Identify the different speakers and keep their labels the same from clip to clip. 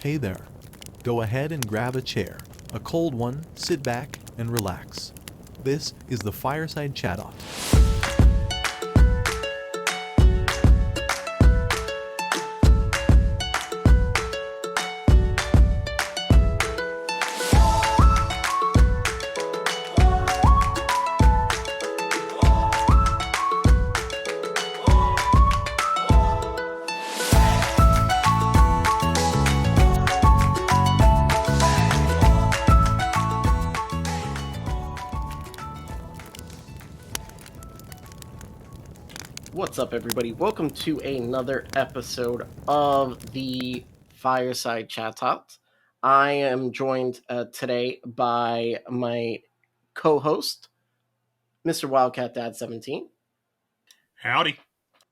Speaker 1: Hey there. Go ahead and grab a chair. A cold one, sit back, and relax. This is the Fireside Chat-Off.
Speaker 2: What's up, everybody? Welcome to another episode of the Fireside Chat Talks. I am joined today by my co-host, Mr. Wildcat Dad 17.
Speaker 3: Howdy.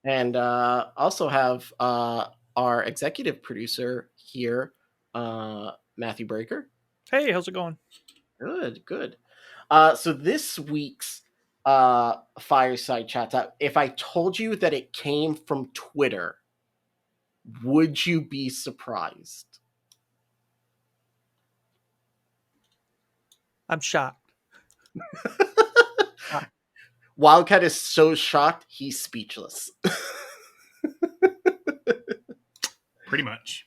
Speaker 2: And also have our executive producer here, matthewbraeker.
Speaker 4: Hey, how's it going?
Speaker 2: Good. So this week's Fireside Chat Talk, if I told you that it came from Twitter, would you be surprised?
Speaker 4: I'm shocked.
Speaker 2: Wildcat is so shocked, he's speechless.
Speaker 3: Pretty much.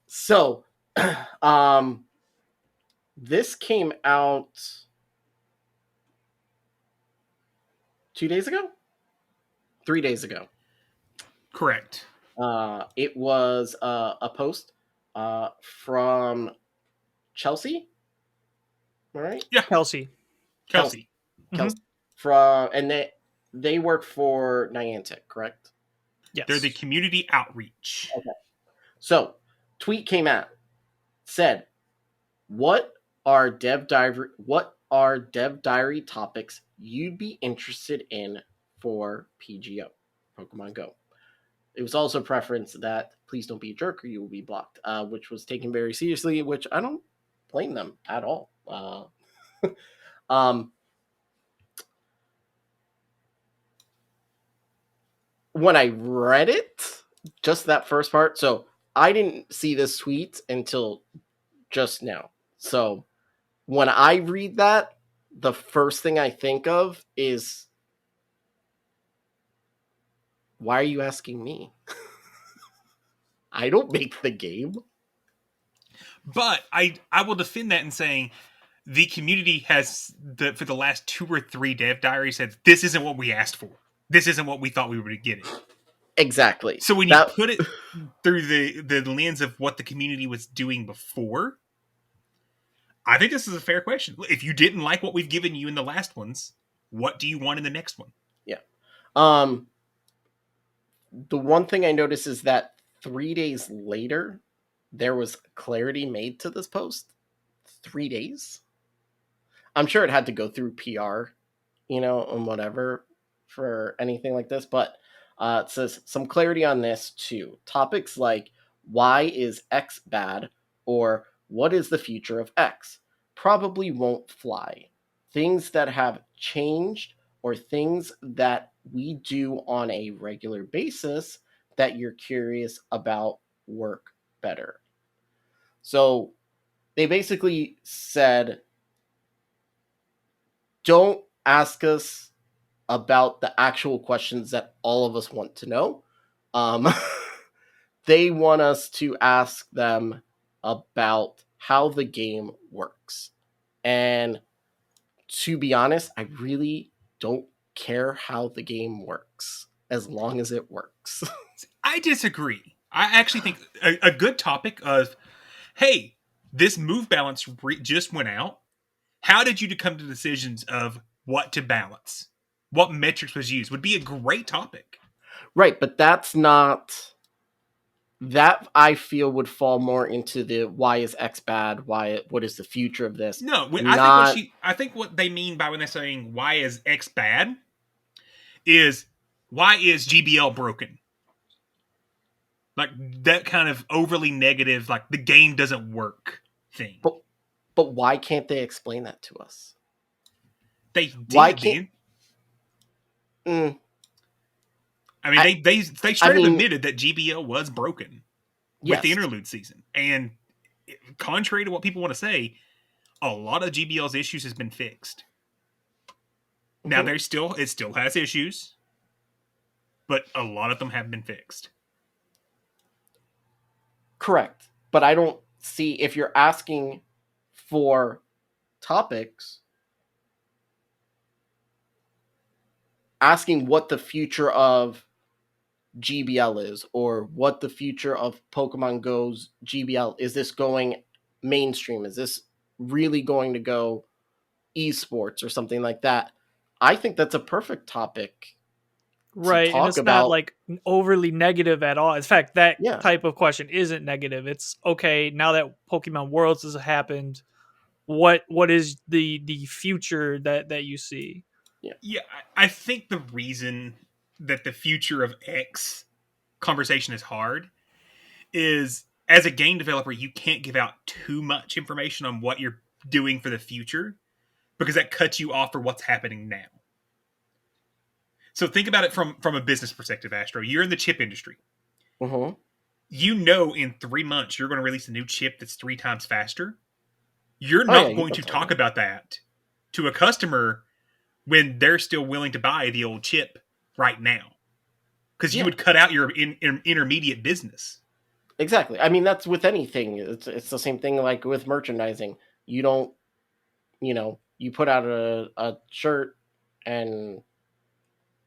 Speaker 2: So, this came out 2 days ago? 3 days ago.
Speaker 3: Correct.
Speaker 2: It was a post from Chelsea. All right?
Speaker 3: Yeah.
Speaker 4: Kelsey.
Speaker 3: Kelsey.
Speaker 2: And they work for Niantic, correct?
Speaker 4: Yes.
Speaker 3: They're the community outreach.
Speaker 2: Okay. So, tweet came out, said, what are dev diary topics you'd be interested in for PGO, Pokemon Go? It was also preference that please don't be a jerk or you will be blocked, which was taken very seriously, which I don't blame them at all. When I read it, just that first part, so I didn't see this tweet until just now. So when I read that, the first thing I think of is, why are you asking me? I don't make the game.
Speaker 3: But I will defend that in saying the community has, for the last 2 or 3 dev diaries, said this isn't what we asked for. This isn't what we thought we were getting.
Speaker 2: Exactly.
Speaker 3: So when you put it through the lens of what the community was doing before, I think this is a fair question. If you didn't like what we've given you in the last ones, what do you want in the next one?
Speaker 2: Yeah. The one thing I noticed is that 3 days later, there was clarity made to this post. 3 days? I'm sure it had to go through PR, and whatever for anything like this, but it says some clarity on this too. Topics like, why is X bad? Or what is the future of X? Probably won't fly. Things that have changed or things that we do on a regular basis that you're curious about work better. So they basically said, don't ask us about the actual questions that all of us want to know. They want us to ask them about how the game works. And to be honest, I really don't care how the game works, as long as it works.
Speaker 3: I disagree. I actually think a good topic of, hey, this move balance just went out. How did you come to decisions of what to balance? What metrics was used would be a great topic.
Speaker 2: Right, but that's not... That, I feel, would fall more into the why is X bad? What is the future of this?
Speaker 3: No, I think what they mean by when they're saying why is X bad is why is GBL broken? Like that kind of overly negative, like the game doesn't work thing.
Speaker 2: But why can't they explain that to us?
Speaker 3: They did.
Speaker 2: Why can't?
Speaker 3: I mean, they straight up admitted that GBL was broken with the interlude season, and contrary to what people want to say, a lot of GBL's issues has been fixed. Now
Speaker 2: Mhm.
Speaker 3: it still has issues, but a lot of them have been fixed.
Speaker 2: Correct. But I don't see, if you're asking for topics, asking what the future of GBL is, or what the future of Pokemon Go's GBL is. This going mainstream? Is this really going to go esports or something like that? I think that's a perfect topic to
Speaker 4: Right, and
Speaker 2: talk
Speaker 4: it's not
Speaker 2: about.
Speaker 4: like overly negative at all. In fact, that
Speaker 2: Yeah.
Speaker 4: type of question isn't negative. It's okay, now that Pokemon Worlds has happened, what is the future that you see?
Speaker 3: Yeah, I think the reason that the future of X conversation is hard is, as a game developer, you can't give out too much information on what you're doing for the future because that cuts you off for what's happening now. So think about it from a business perspective, Astro. You're in the chip industry.
Speaker 2: Mm-hmm.
Speaker 3: You know in 3 months you're going to release a new chip that's 3 times faster. You're
Speaker 2: Oh yeah,
Speaker 3: not
Speaker 2: you
Speaker 3: going
Speaker 2: can
Speaker 3: to
Speaker 2: tell
Speaker 3: talk
Speaker 2: me.
Speaker 3: about that to a customer when they're still willing to buy the old chip right now. Because you
Speaker 2: Yeah,
Speaker 3: would cut out your intermediate business.
Speaker 2: exactly. I mean, that's with anything. It's the same thing like with merchandising. You don't, you put out a shirt and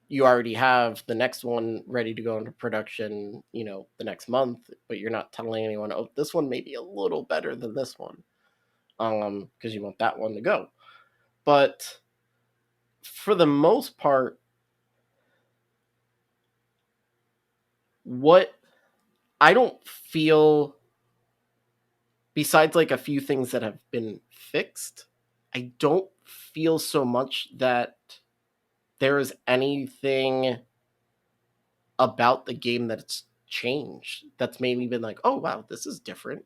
Speaker 2: you already have the next one ready to go into production, the next month, but you're not telling anyone, oh, this one may be a little better than this one, because you want that one to go. But for the most part, what I don't feel, besides like a few things that have been fixed, I don't feel so much that there is anything about the game that's changed that's maybe been like, oh wow, this is different.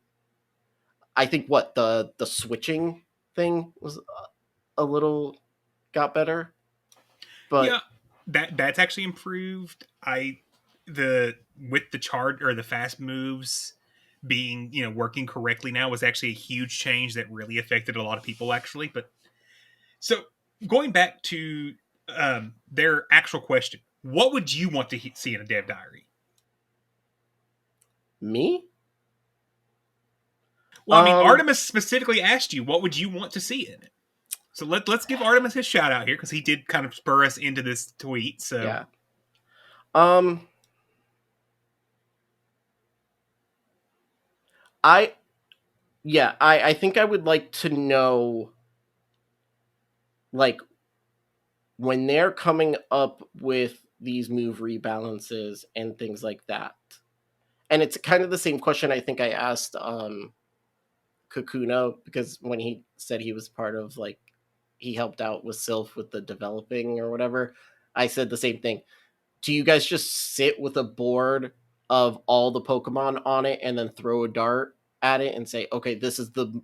Speaker 2: I think what the switching thing was a little got better,
Speaker 3: Yeah,
Speaker 2: but
Speaker 3: that's actually improved. The with the chart or the fast moves being working correctly now was actually a huge change that really affected a lot of people actually. But so going back to their actual question, what would you want to see in a dev diary?
Speaker 2: me,
Speaker 3: Well, I mean,
Speaker 2: um,
Speaker 3: Artemis specifically asked you what would you want to see in it. So let's give Artemis his shout out here because he did kind of spur us into this tweet. So
Speaker 2: yeah, um, I yeah, I think I would like to know, like, when they're coming up with these move rebalances and things like that. And it's kind of the same question I think I asked Kakuno, because when he said he was part of, like, he helped out with Sylph with the developing or whatever, I said the same thing. Do you guys just sit with a board of all the Pokemon on it and then throw a dart at it and say, okay, this is the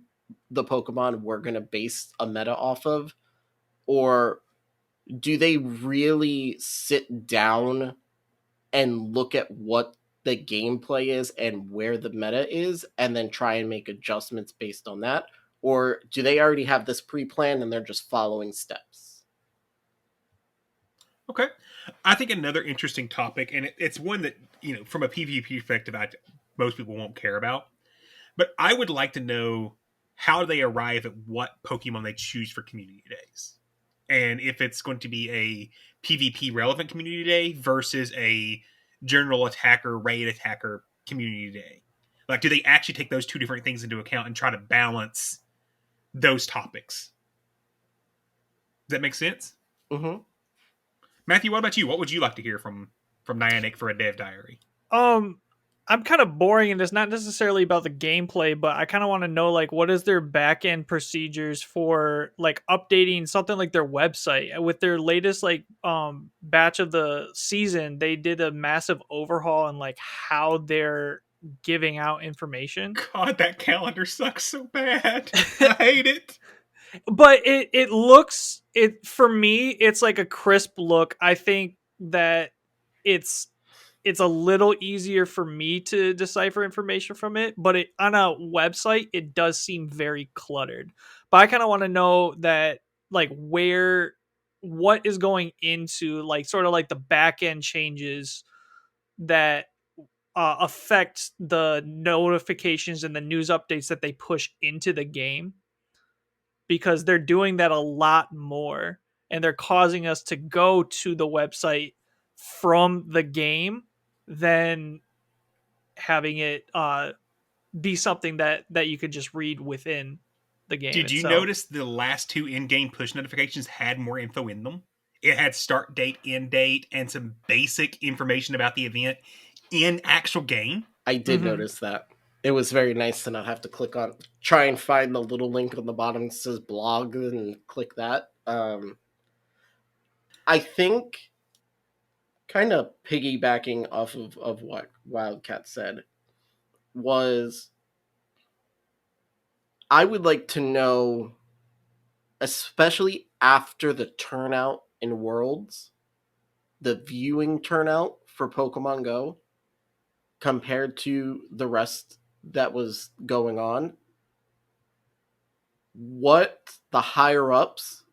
Speaker 2: Pokemon we're gonna base a meta off of? Or do they really sit down and look at what the gameplay is and where the meta is and then try and make adjustments based on that? Or do they already have this pre-planned and they're just following steps?
Speaker 3: okay, I think another interesting topic, and it's one that from a PvP perspective, most people won't care about. But I would like to know how they arrive at what Pokemon they choose for community days. And if it's going to be a PvP relevant community day versus a general attacker, raid attacker community day. Like, do they actually take those two different things into account and try to balance those topics? Does that make sense?
Speaker 2: Mm-hmm.
Speaker 3: Matthew, what about you? What would you like to hear from Niantic for a dev diary?
Speaker 4: I'm kind of boring, and it's not necessarily about the gameplay, but I kind of want to know, like, what is their back end procedures for like updating something like their website with their latest like batch of the season. They did a massive overhaul and like how they're giving out information.
Speaker 3: God, that calendar sucks so bad. I hate it.
Speaker 4: But it looks, it for me it's like a crisp look. I think that it's it's a little easier for me to decipher information from it, but on a website it does seem very cluttered. But I kind of want to know that, like, what is going into, like, sort of like the back end changes that affect the notifications and the news updates that they push into the game, because they're doing that a lot more, and they're causing us to go to the website from the game than having it be something that you could just read within the game
Speaker 3: Did you
Speaker 4: itself.
Speaker 3: notice the last two in-game push notifications had more info in them? It had start date, end date, and some basic information about the event in actual game.
Speaker 2: I did
Speaker 4: Mhm.
Speaker 2: notice that. It was very nice to not have to try and find the little link on the bottom that says blog and click that. I think, kind of piggybacking off of what Wildcat said, was I would like to know, especially after the turnout in Worlds, the viewing turnout for Pokemon Go compared to the rest that was going on, what the higher ups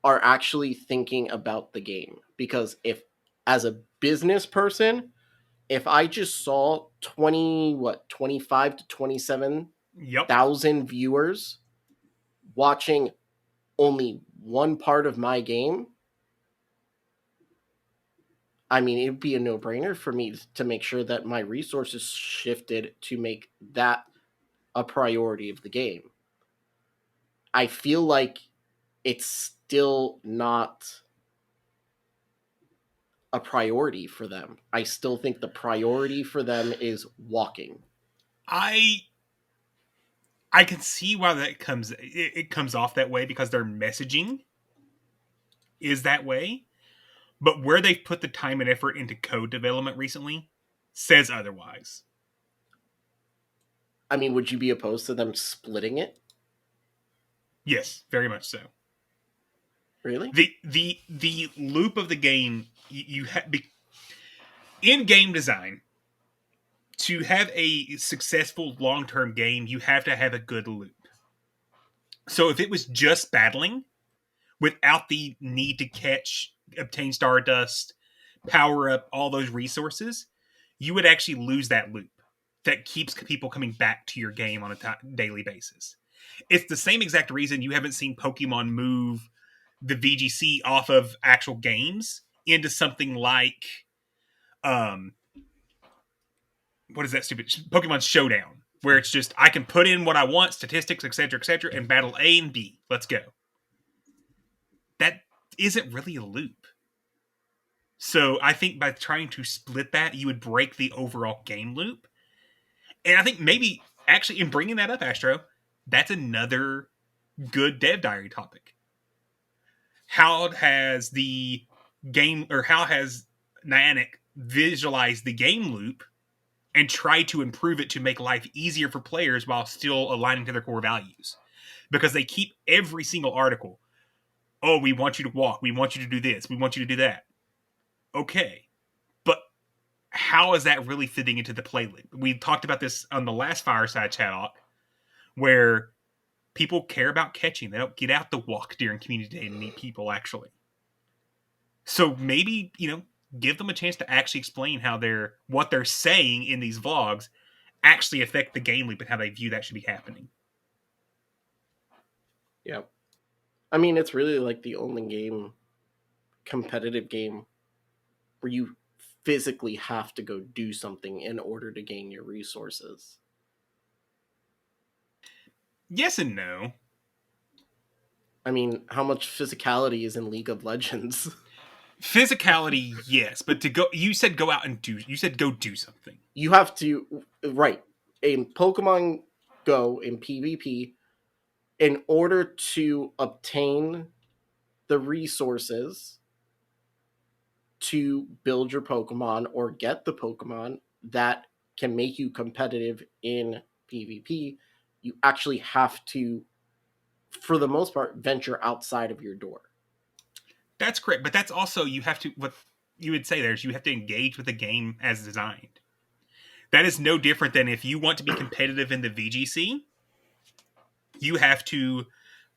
Speaker 2: are actually thinking about the game. Because if, as a business person, if I just saw 25 to 27,000
Speaker 3: Yep.
Speaker 2: viewers watching only one part of my game, I mean, it'd be a no-brainer for me to make sure that my resources shifted to make that a priority of the game. I feel like it's still not a priority for them. I still think the priority for them is walking.
Speaker 3: I can see why that comes off that way, because their messaging is that way. But where they've put the time and effort into code development recently says otherwise.
Speaker 2: I mean, would you be opposed to them splitting it?
Speaker 3: Yes, very much so.
Speaker 2: Really?
Speaker 3: The loop of the game, you have in game design, to have a successful long-term game, you have to have a good loop. So if it was just battling without the need to obtain Stardust, power up all those resources, you would actually lose that loop that keeps people coming back to your game on a daily basis. It's the same exact reason you haven't seen Pokemon move the VGC off of actual games into something like what is that stupid Pokemon Showdown, where it's just I can put in what I want, statistics, etc., and battle A and B. Let's go. That isn't really a loop. So I think by trying to split that, you would break the overall game loop. And I think maybe actually in bringing that up, Astro, that's another good dev diary topic. How has Niantic visualized the game loop and try to improve it to make life easier for players while still aligning to their core values? Because they keep every single article, oh, we want you to walk, we want you to do this, we want you to do that. Okay, but how is that really fitting into the play loop? We talked about this on the last Fireside Chat talk, where people care about catching. They don't get out to walk during community day and meet people, actually. So maybe, give them a chance to actually explain how what they're saying in these vlogs actually affect the game loop and how they view that should be happening.
Speaker 2: Yeah. I mean, it's really like the only competitive game, where you physically have to go do something in order to gain your resources.
Speaker 3: Yes and no.
Speaker 2: I mean, how much physicality is in League of Legends?
Speaker 3: Physicality, yes, but you said go out and you said go do something.
Speaker 2: You have to, right, in Pokemon Go, in PvP, in order to obtain the resources to build your Pokemon or get the Pokemon that can make you competitive in PvP, you actually have to, for the most part, venture outside of your door.
Speaker 3: That's correct, but that's also you have to. you would say you have to engage with the game as designed. That is no different than if you want to be competitive in the VGC, you have to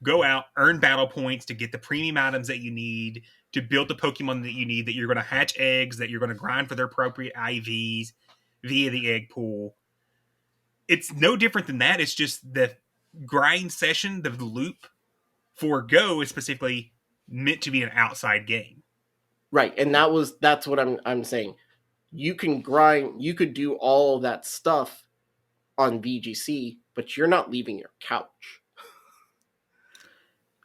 Speaker 3: go out, earn battle points to get the premium items that you need, to build the Pokemon that you need, that you're going to hatch eggs, that you're going to grind for their appropriate IVs via the egg pool. It's no different than that. It's just the grind session, the loop for Go is specifically meant to be an outside game.
Speaker 2: Right, and that's what I'm saying. You can grind, you could do all that stuff on VGC, but you're not leaving your couch.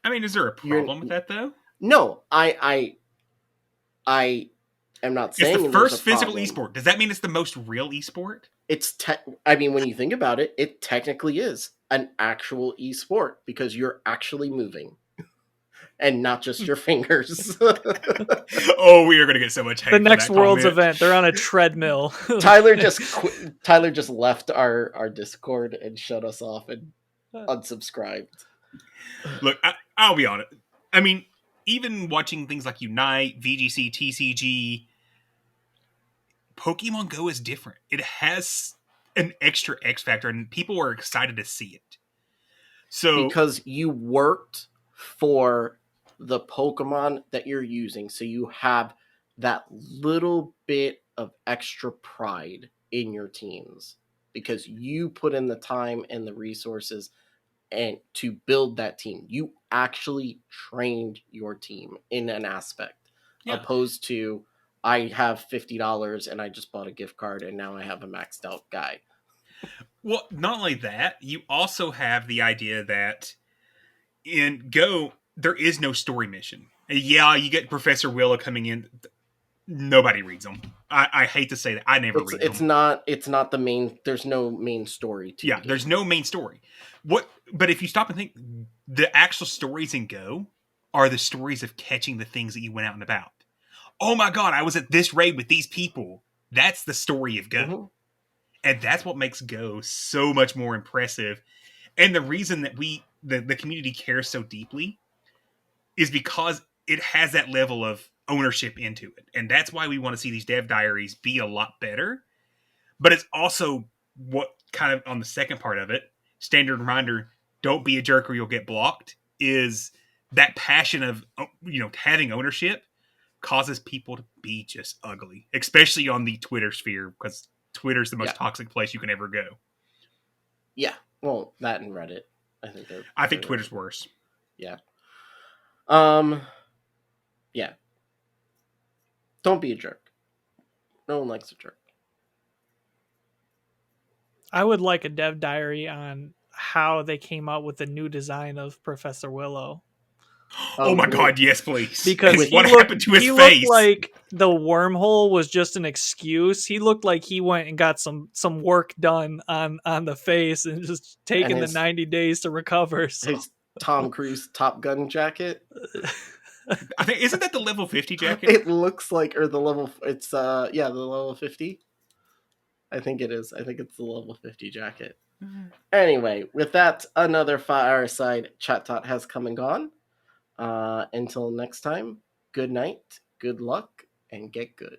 Speaker 3: I mean, is there a problem with that though?
Speaker 2: No, I am not saying
Speaker 3: it's the first physical esport. Does that mean it's the most real esport?
Speaker 2: I mean, when you think about it, it technically is an actual esport because you're actually moving. And not just your fingers.
Speaker 3: Oh, we are going to get so much hate.
Speaker 4: The next Worlds event, they're on a treadmill.
Speaker 2: Tyler just left our Discord and shut us off and unsubscribed.
Speaker 3: Look, I'll be honest. I mean, even watching things like Unite, VGC, TCG, Pokemon Go is different. It has an extra X factor, and people are excited to see it. So
Speaker 2: because you worked for the Pokemon that you're using, so you have that little bit of extra pride in your teams because you put in the time and the resources and to build that team. You actually trained your team in an aspect, opposed to I have $50 and I just bought a gift card and now I have a maxed out guy.
Speaker 3: Well, not only that, you also have the idea that in Go, there is no story mission. Yeah, you get Professor Willow coming in. Nobody reads them. I hate to say that. I never read them.
Speaker 2: It's not the main. There's no main story to
Speaker 3: it. There's no main story. But if you stop and think, the actual stories in Go are the stories of catching the things that you went out and about. Oh my God, I was at this raid with these people. That's the story of Go. Mm-hmm. And that's what makes Go so much more impressive. And the reason that the community cares so deeply is because it has that level of ownership into it. And that's why we want to see these dev diaries be a lot better. But it's also what kind of on the second part of it, standard reminder, don't be a jerk or you'll get blocked, is that passion of, having ownership causes people to be just ugly, especially on the Twitter sphere, because Twitter's the most toxic place you can ever go.
Speaker 2: Yeah. Well, that and Reddit.
Speaker 3: I think Twitter's worse.
Speaker 2: Yeah. Yeah. Don't be a jerk. No one likes a jerk.
Speaker 4: I would like a dev diary on how they came out with the new design of Professor Willow.
Speaker 3: Oh my God, yes, please.
Speaker 4: Because what happened to his face? Looked like the wormhole was just an excuse. He looked like he went and got some work done on the face and just taking the 90 days to recover. So.
Speaker 2: His Tom Cruise Top Gun jacket.
Speaker 3: I think isn't that the level 50 jacket?
Speaker 2: It looks like, or the level. It's the level 50. I think it is. I think it's the level 50 jacket. Mm-hmm. Anyway, with that, another Fireside Chat Tot has come and gone. Until next time, good night, good luck, and get good.